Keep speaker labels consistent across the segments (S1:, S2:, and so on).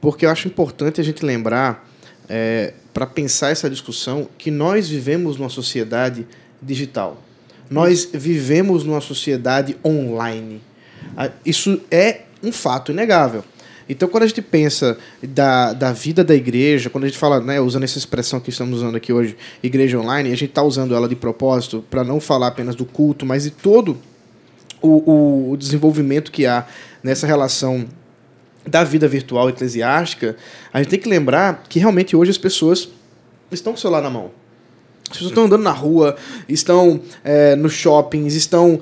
S1: porque eu acho importante a gente lembrar, para pensar essa discussão, que nós vivemos numa sociedade digital. Nós vivemos numa sociedade online. Isso é um fato inegável. Então, quando a gente pensa da vida da igreja, quando a gente fala, né, usando essa expressão que estamos usando aqui hoje, igreja online, a gente está usando ela de propósito para não falar apenas do culto, mas de todo o desenvolvimento que há nessa relação da vida virtual eclesiástica. A gente tem que lembrar que realmente hoje as pessoas estão com o celular na mão. As pessoas estão andando na rua, estão nos shoppings, estão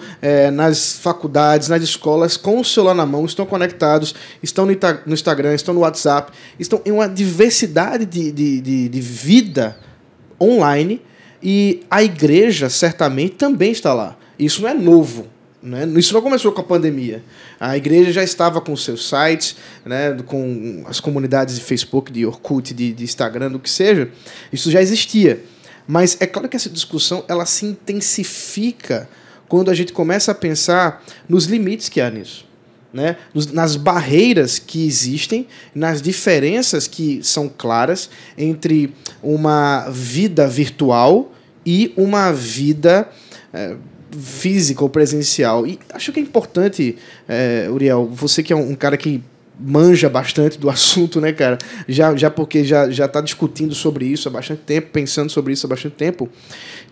S1: nas faculdades, nas escolas, com o celular na mão, estão conectados, estão no Instagram, estão no WhatsApp, estão em uma diversidade de vida online, e a igreja certamente também está lá. Isso não é novo. Né? Isso não começou com a pandemia. A igreja já estava com seus sites, né, com as comunidades de Facebook, de Orkut, de Instagram, do que seja. Isso já existia. Mas é claro que essa discussão ela se intensifica quando a gente começa a pensar nos limites que há nisso, né? Nas barreiras que existem, nas diferenças que são claras entre uma vida virtual e uma vida física ou presencial. E acho que é importante, Uriel, você que é um cara que manja bastante do assunto, né, cara? Porque já está discutindo sobre isso há bastante tempo, pensando sobre isso há bastante tempo,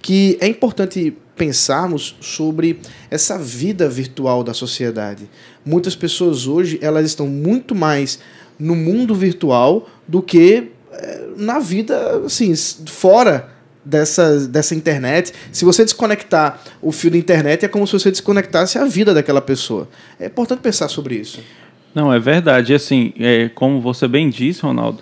S1: que é importante pensarmos sobre essa vida virtual da sociedade. Muitas pessoas hoje elas estão muito mais no mundo virtual do que na vida, assim, fora dessa internet. Se você desconectar o fio da internet, é como se você desconectasse a vida daquela pessoa. É importante pensar sobre isso.
S2: Não, é verdade. E assim, como você bem disse, Ronaldo,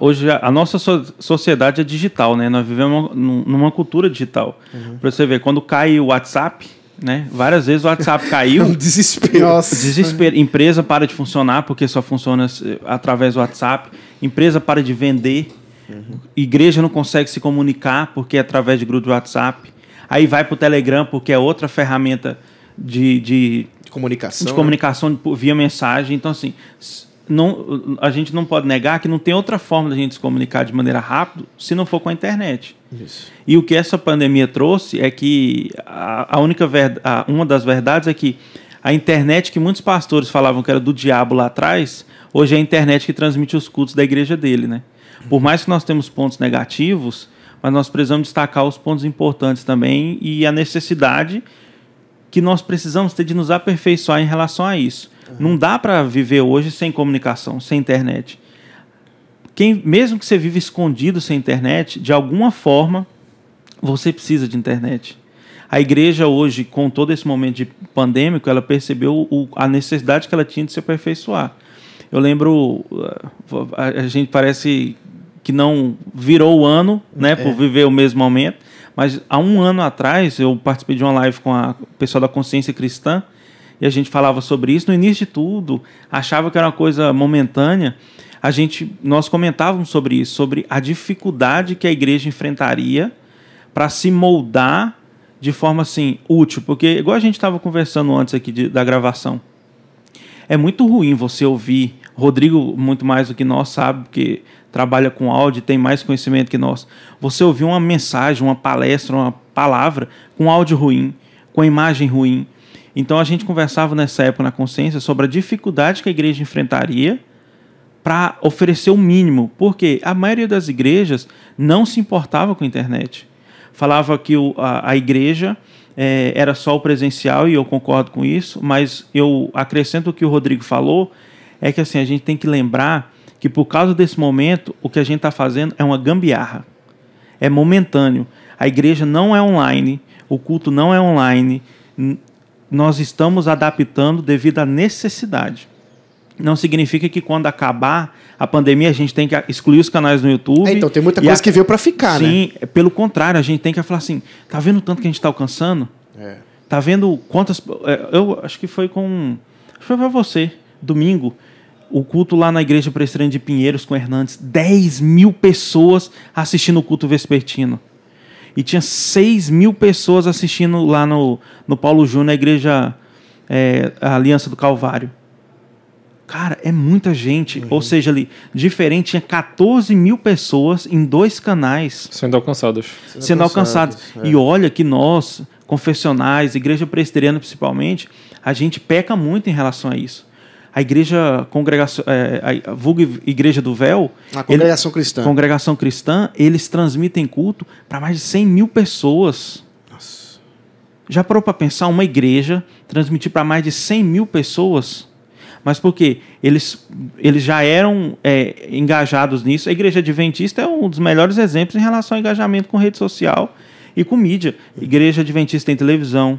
S2: hoje a nossa sociedade é digital, né? Nós vivemos numa cultura digital. Uhum. Para você ver, quando cai o WhatsApp, né? Várias vezes o WhatsApp caiu.
S1: Um desespero.
S2: Nossa. Desespero. Empresa para de funcionar porque só funciona através do WhatsApp. Empresa para de vender. Uhum. Igreja não consegue se comunicar porque é através de grupo de WhatsApp. Aí vai para o Telegram porque é outra ferramenta de comunicação via mensagem. Então, assim, a gente não pode negar que não tem outra forma da gente se comunicar de maneira rápida se não for com a internet.
S1: Isso.
S2: E o que essa pandemia trouxe é que uma das verdades é que a internet que muitos pastores falavam que era do diabo lá atrás, hoje é a internet que transmite os cultos da igreja dele, né? Por mais que nós temos pontos negativos, mas nós precisamos destacar os pontos importantes também e a necessidade que nós precisamos ter de nos aperfeiçoar em relação a isso. Uhum. Não dá para viver hoje sem comunicação, sem internet. Mesmo que você viva escondido sem internet, de alguma forma, você precisa de internet. A igreja hoje, com todo esse momento de pandêmico, ela percebeu a necessidade que ela tinha de se aperfeiçoar. Eu lembro, a gente parece que não virou o ano, né, por viver o mesmo momento, mas há um ano atrás eu participei de uma live com o pessoal da Consciência Cristã e a gente falava sobre isso. No início de tudo, achava que era uma coisa momentânea. Nós comentávamos sobre isso, sobre a dificuldade que a igreja enfrentaria para se moldar de forma assim, útil. Porque, igual a gente estava conversando antes aqui da gravação, é muito ruim você ouvir, Rodrigo muito mais do que nós sabe, porque trabalha com áudio, tem mais conhecimento que nós. Você ouvir uma mensagem, uma palestra, uma palavra com áudio ruim, com imagem ruim. Então a gente conversava nessa época na Consciência sobre a dificuldade que a igreja enfrentaria para oferecer o mínimo, porque a maioria das igrejas não se importava com a internet. Falava que a igreja era só o presencial, e eu concordo com isso, mas eu acrescento o que o Rodrigo falou, é que assim, a gente tem que lembrar que por causa desse momento, o que a gente está fazendo é uma gambiarra. É momentâneo. A igreja não é online, o culto não é online, nós estamos adaptando devido à necessidade. Não significa que quando acabar a pandemia a gente tem que excluir os canais no YouTube.
S1: Então tem muita coisa que veio para ficar, né?
S2: Sim, pelo contrário, a gente tem que falar assim, tá vendo o tanto que a gente está alcançando? Tá vendo quantas... Eu acho que foi para você, domingo, o culto lá na Igreja Presbiteriana de Pinheiros com Hernandes, 10 mil pessoas assistindo o culto vespertino. E tinha 6 mil pessoas assistindo lá no Paulo Júnior, na Igreja a Aliança do Calvário. Cara, é muita gente. Ou seja, ali, diferente, tinha 14 mil pessoas em 2 canais.
S3: Sendo alcançadas.
S2: É. E olha que nós, confessionais, igreja presbiteriana principalmente, a gente peca muito em relação a isso. A igreja a vulgo Igreja do Véu...
S1: A congregação cristã.
S2: Congregação cristã, eles transmitem culto para mais de 100 mil pessoas.
S1: Nossa.
S2: Já parou para pensar uma igreja transmitir para mais de 100 mil pessoas? Mas por quê? Eles já eram engajados nisso. A Igreja Adventista é um dos melhores exemplos em relação ao engajamento com rede social e com mídia. Igreja Adventista tem televisão,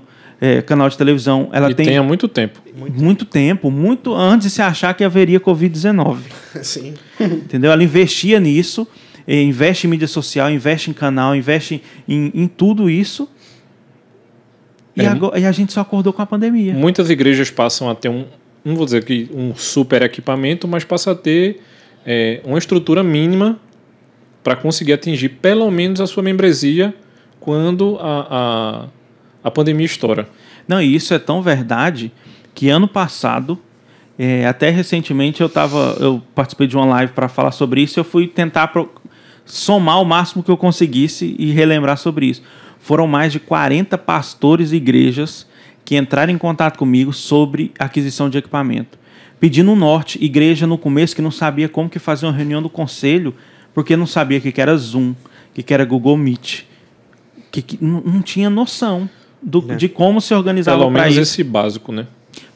S2: canal de televisão. Ela tem
S3: há muito tempo.
S2: Muito tempo, muito antes de se achar que haveria Covid-19.
S1: Sim.
S2: Entendeu? Ela investia nisso, investe em mídia social, investe em canal, investe em tudo isso. E a gente só acordou com a pandemia.
S3: Muitas igrejas passam a ter não vou dizer que um super equipamento, mas passa a ter uma estrutura mínima para conseguir atingir pelo menos a sua membresia quando a pandemia estoura.
S2: Não, e isso é tão verdade que ano passado, até recentemente, eu participei de uma live para falar sobre isso e eu fui tentar somar o máximo que eu conseguisse e relembrar sobre isso. Foram mais de 40 pastores e igrejas que entraram em contato comigo sobre aquisição de equipamento. Pedindo um norte, igreja no começo que não sabia como que fazer uma reunião do conselho, porque não sabia o que era Zoom, o que era Google Meet, que não tinha noção de como se organizava para isso.
S3: Pelo menos esse básico, né?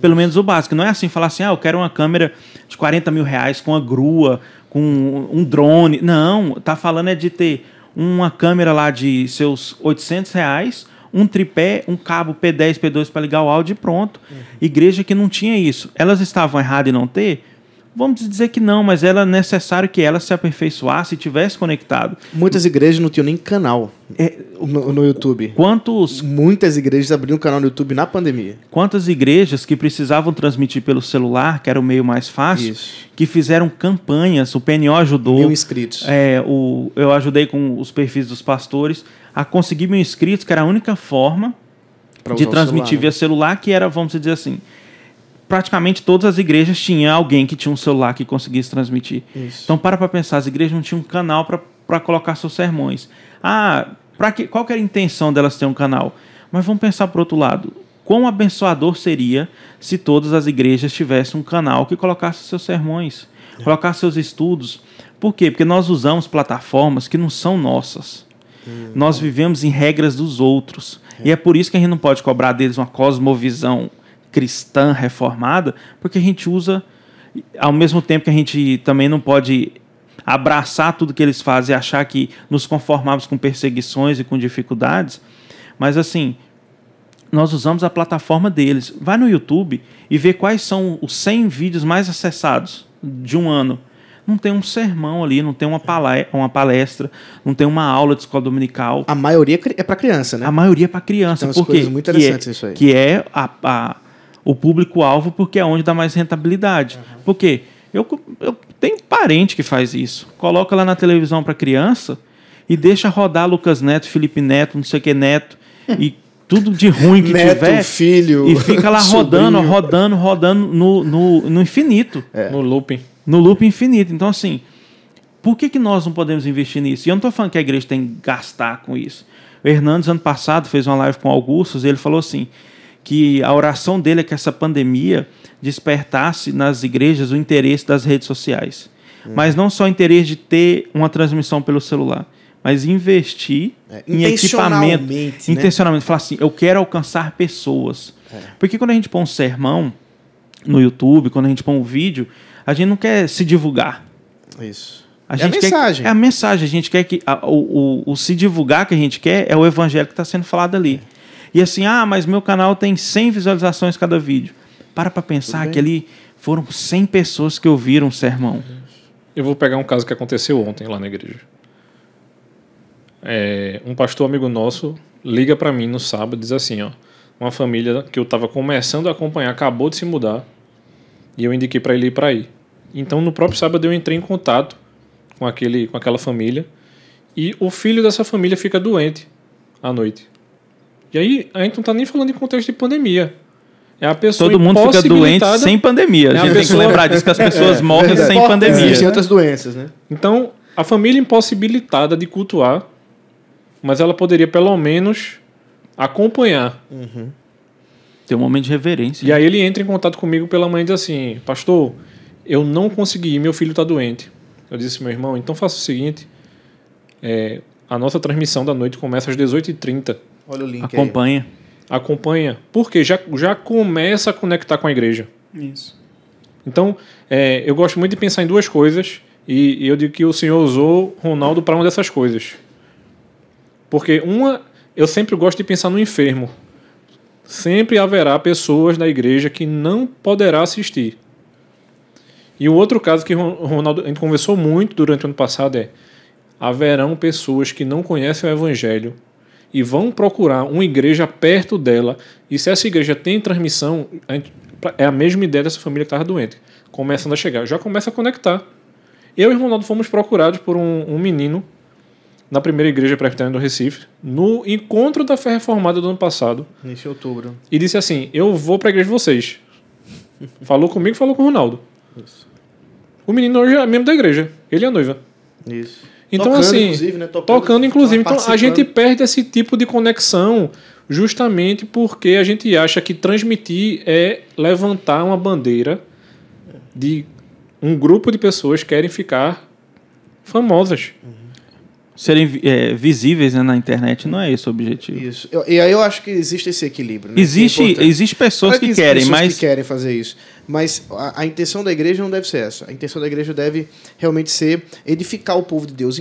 S2: Pelo menos o básico. Não é assim, falar assim, eu quero uma câmera de 40 mil reais com uma grua, com um drone. Não, tá falando de ter uma câmera lá de seus 800 reais, um tripé, um cabo P10, P2 para ligar o áudio e pronto. Igreja que não tinha isso. Elas estavam erradas em não ter? Vamos dizer que não, mas era necessário que ela se aperfeiçoasse e tivesse conectado.
S1: Muitas igrejas não tinham nem canal no YouTube. Muitas igrejas abriram um canal no YouTube na pandemia.
S2: Quantas igrejas que precisavam transmitir pelo celular, que era o meio mais fácil, que fizeram campanhas, o PNO ajudou.
S1: 1.000 inscritos.
S2: Eu ajudei com os perfis dos pastores a conseguir 1.000 inscritos, que era a única forma de transmitir via celular, que era, vamos dizer assim, praticamente todas as igrejas tinham alguém que tinha um celular que conseguisse transmitir.
S1: Isso.
S2: Então, para pensar, as igrejas não tinham um canal para colocar seus sermões. Qual que era a intenção delas ter um canal? Mas vamos pensar por outro lado. Quão abençoador seria se todas as igrejas tivessem um canal que colocasse seus sermões, colocasse seus estudos. Por quê? Porque nós usamos plataformas que não são nossas. Nós vivemos em regras dos outros. E é por isso que a gente não pode cobrar deles uma cosmovisão cristã reformada, porque a gente usa, ao mesmo tempo que a gente também não pode abraçar tudo que eles fazem e achar que nos conformamos com perseguições e com dificuldades, mas assim, nós usamos a plataforma deles. Vai no YouTube e vê quais são os 100 vídeos mais acessados de um ano. Não tem um sermão ali, não tem uma palestra, não tem uma aula de escola dominical.
S1: A maioria é para criança, né?
S2: A maioria é para criança.
S1: Tem umas coisas muito interessantes isso aí.
S2: Que é o público-alvo, porque é onde dá mais rentabilidade. Porque eu tenho parente que faz isso. Coloca lá na televisão para criança e deixa rodar Lucas Neto, Felipe Neto, não sei o que Neto, e tudo de ruim que
S1: Neto,
S2: tiver.
S1: filho,
S2: e fica lá rodando no infinito.
S3: No looping.
S2: No loop infinito. Então, assim, por que nós não podemos investir nisso? E eu não estou falando que a igreja tem que gastar com isso. O Hernandes, ano passado, fez uma live com o Augustus e ele falou assim, que a oração dele é que essa pandemia despertasse nas igrejas o interesse das redes sociais. Mas não só o interesse de ter uma transmissão pelo celular, mas investir em equipamento. Intencionalmente. Falar assim, eu quero alcançar pessoas. Porque quando a gente põe um sermão no YouTube, quando a gente põe um vídeo, a gente não quer se divulgar.
S1: Isso.
S2: A mensagem. É a mensagem. A gente quer que o se divulgar que a gente quer é o evangelho que está sendo falado ali. E assim, mas meu canal tem 100 visualizações cada vídeo. Para pensar que ali foram 100 pessoas que ouviram o sermão.
S3: Eu vou pegar um caso que aconteceu ontem lá na igreja. Um pastor amigo nosso liga para mim no sábado e diz assim, uma família que eu estava começando a acompanhar acabou de se mudar e eu indiquei para ele ir para aí. Então, no próprio sábado, eu entrei em contato com aquela família e o filho dessa família fica doente à noite. E aí, a gente não está nem falando em contexto de pandemia. É a pessoa
S2: Todo mundo fica doente
S3: impossibilitada.
S2: sem pandemia. A gente tem que lembrar disso, que as pessoas morrem
S1: verdade.
S2: sem pandemia.
S1: Existem outras doenças, né?
S3: Então, a família impossibilitada de cultuar, mas ela poderia pelo menos acompanhar.
S2: Tem um momento de reverência.
S3: E aí ele entra em contato comigo pela manhã e diz assim: pastor, eu não consegui ir, meu filho está doente. Eu disse: meu irmão, então faça o seguinte, a nossa transmissão da noite começa às 18h30.
S1: Olha o link
S2: Acompanha.
S3: Acompanha, porque já começa a conectar com a igreja.
S2: Isso.
S3: Então, eu gosto muito de pensar em duas coisas, e eu digo que o Senhor usou Ronaldo para uma dessas coisas. Porque eu sempre gosto de pensar no enfermo. Sempre haverá pessoas na igreja que não poderá assistir. E o outro caso que Ronaldo, a gente conversou muito durante o ano passado haverão pessoas que não conhecem o evangelho e vão procurar uma igreja perto dela, e se essa igreja tem transmissão, é a mesma ideia dessa família que estava doente, começando a chegar, já começa a conectar. Eu e o Ronaldo fomos procurados por um menino na primeira igreja presbiteriana do Recife, no encontro da Fé Reformada do ano passado.
S1: Nesse outubro.
S3: E disse assim: eu vou para a igreja de vocês. Falou comigo, falou com o Ronaldo.
S1: Isso.
S3: O menino hoje é membro da igreja, ele é a noiva.
S1: Isso.
S3: Então,
S1: Tocando,
S3: assim,
S1: inclusive, né?
S3: tocando, inclusive. Então, a
S1: participando.
S3: gente perde esse tipo de conexão justamente porque a gente acha que transmitir é levantar uma bandeira de um grupo de pessoas que querem ficar famosas.
S2: Serem visíveis, né, na internet não é esse o objetivo.
S1: Isso. E aí eu acho que existe esse equilíbrio. Né?
S2: Existe pessoas
S1: Claro
S2: que
S1: existem
S2: querem,
S1: pessoas
S2: mas
S1: que querem fazer isso. Mas a intenção da igreja não deve ser essa. A intenção da igreja deve realmente ser edificar o povo de Deus.